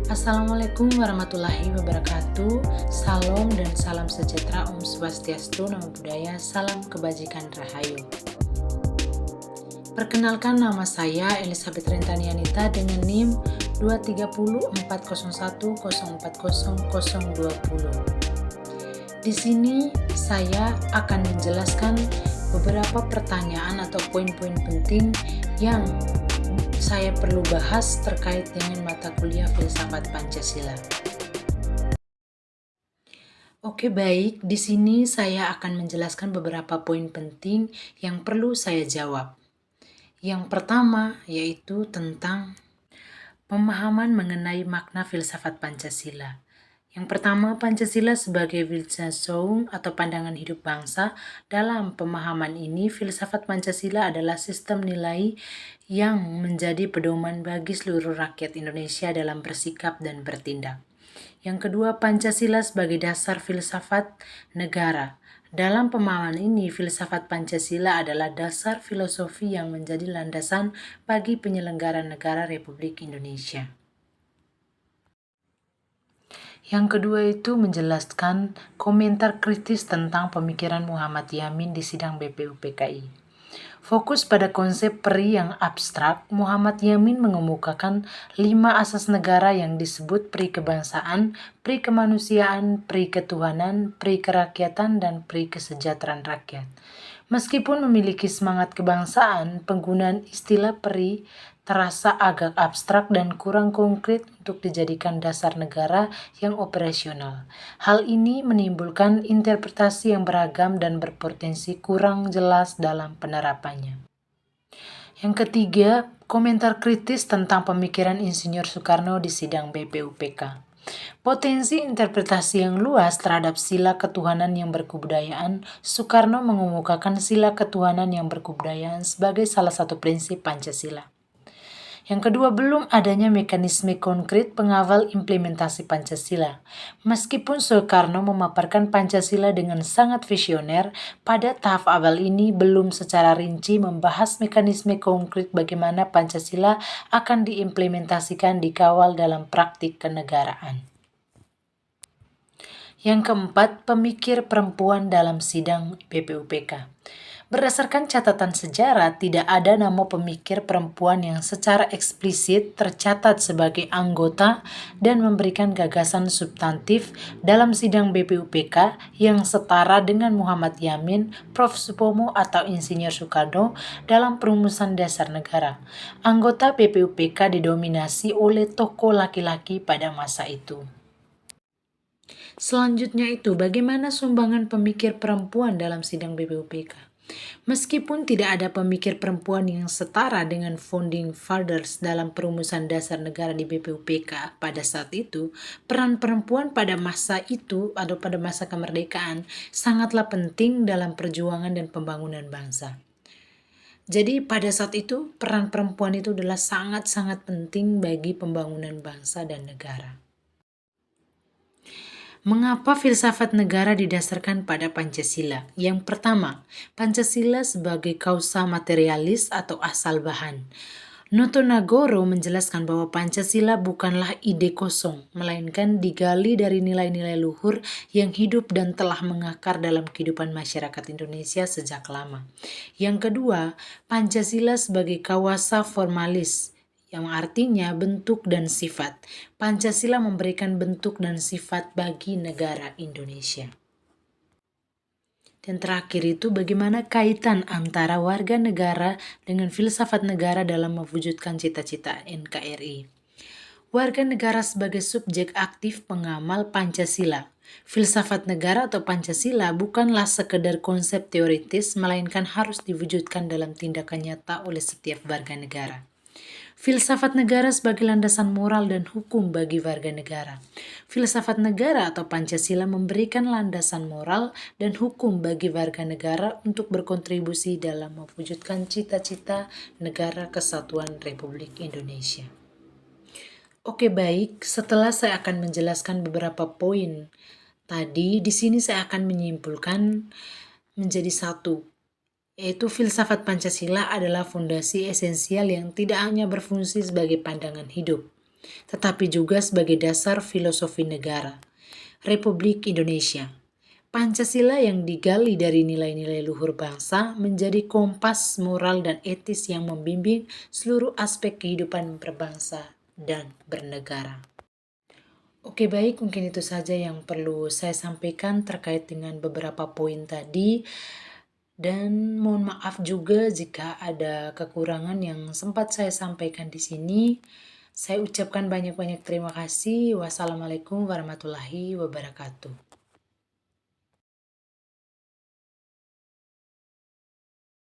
Assalamualaikum warahmatullahi wabarakatuh. Salam dan salam sejahtera, Om Swastiastu, Namo Buddhaya, salam kebajikan rahayu. Perkenalkan, nama saya Elizabeth Rentanianita dengan NIM 23040104020. Di sini saya akan menjelaskan beberapa pertanyaan atau poin-poin penting yang saya perlu bahas terkait dengan mata kuliah Filsafat Pancasila. Oke, baik. Di sini saya akan menjelaskan beberapa poin penting yang perlu saya jawab. Yang pertama yaitu tentang pemahaman mengenai makna filsafat Pancasila. Yang pertama, Pancasila sebagai Wilsasung atau pandangan hidup bangsa. Dalam pemahaman ini, filsafat Pancasila adalah sistem nilai yang menjadi pedoman bagi seluruh rakyat Indonesia dalam bersikap dan bertindak. Yang kedua, Pancasila sebagai dasar filsafat negara. Dalam pemahaman ini, filsafat Pancasila adalah dasar filosofi yang menjadi landasan bagi penyelenggaraan negara Republik Indonesia. Yang kedua itu menjelaskan komentar kritis tentang pemikiran Muhammad Yamin di sidang BPUPKI. Fokus pada konsep peri yang abstrak, Muhammad Yamin mengemukakan 5 asas negara yang disebut peri kebangsaan, peri kemanusiaan, peri ketuhanan, peri kerakyatan, dan peri kesejahteraan rakyat. Meskipun memiliki semangat kebangsaan, penggunaan istilah peri terasa agak abstrak dan kurang konkret untuk dijadikan dasar negara yang operasional. Hal ini menimbulkan interpretasi yang beragam dan berpotensi kurang jelas dalam penerapannya. Yang ketiga, komentar kritis tentang pemikiran Insinyur Soekarno di sidang BPUPK. Potensi interpretasi yang luas terhadap sila ketuhanan yang berkebudayaan, Soekarno mengemukakan sila ketuhanan yang berkebudayaan sebagai salah satu prinsip Pancasila. Yang kedua, belum adanya mekanisme konkret pengawal implementasi Pancasila. Meskipun Soekarno memaparkan Pancasila dengan sangat visioner, pada tahap awal ini belum secara rinci membahas mekanisme konkret bagaimana Pancasila akan diimplementasikan dikawal dalam praktik kenegaraan. Yang keempat, pemikir perempuan dalam sidang BPUPK. Berdasarkan catatan sejarah, tidak ada nama pemikir perempuan yang secara eksplisit tercatat sebagai anggota dan memberikan gagasan substantif dalam sidang BPUPK yang setara dengan Muhammad Yamin, Prof. Supomo, atau Insinyur Soekarno dalam perumusan dasar negara. Anggota BPUPK didominasi oleh tokoh laki-laki pada masa itu. Selanjutnya itu, bagaimana sumbangan pemikir perempuan dalam sidang BPUPK? Meskipun tidak ada pemikir perempuan yang setara dengan Founding Fathers dalam perumusan dasar negara di BPUPK pada saat itu, peran perempuan pada masa itu atau pada masa kemerdekaan sangatlah penting dalam perjuangan dan pembangunan bangsa. Jadi pada saat itu peran perempuan itu adalah sangat-sangat penting bagi pembangunan bangsa dan negara. Mengapa filsafat negara didasarkan pada Pancasila? Yang pertama, Pancasila sebagai kausa materialis atau asal bahan. Noto Nagoro menjelaskan bahwa Pancasila bukanlah ide kosong, melainkan digali dari nilai-nilai luhur yang hidup dan telah mengakar dalam kehidupan masyarakat Indonesia sejak lama. Yang kedua, Pancasila sebagai kawasa formalis, yang artinya bentuk dan sifat. Pancasila memberikan bentuk dan sifat bagi negara Indonesia. Dan terakhir itu, bagaimana kaitan antara warga negara dengan filsafat negara dalam mewujudkan cita-cita NKRI. Warga negara sebagai subjek aktif pengamal Pancasila. Filsafat negara atau Pancasila bukanlah sekedar konsep teoritis, melainkan harus diwujudkan dalam tindakan nyata oleh setiap warga negara. Filsafat negara sebagai landasan moral dan hukum bagi warga negara. Filsafat negara atau Pancasila memberikan landasan moral dan hukum bagi warga negara untuk berkontribusi dalam mewujudkan cita-cita negara kesatuan Republik Indonesia. Oke, baik, setelah saya akan menjelaskan beberapa poin tadi, di sini saya akan menyimpulkan menjadi satu, yaitu filsafat Pancasila adalah fondasi esensial yang tidak hanya berfungsi sebagai pandangan hidup, tetapi juga sebagai dasar filosofi negara. Republik Indonesia. Pancasila yang digali dari nilai-nilai luhur bangsa menjadi kompas moral dan etis yang membimbing seluruh aspek kehidupan berbangsa dan bernegara. Oke baik, mungkin itu saja yang perlu saya sampaikan terkait dengan beberapa poin tadi. Dan mohon maaf juga jika ada kekurangan yang sempat saya sampaikan di sini. Saya ucapkan banyak-banyak terima kasih. Wassalamualaikum warahmatullahi wabarakatuh.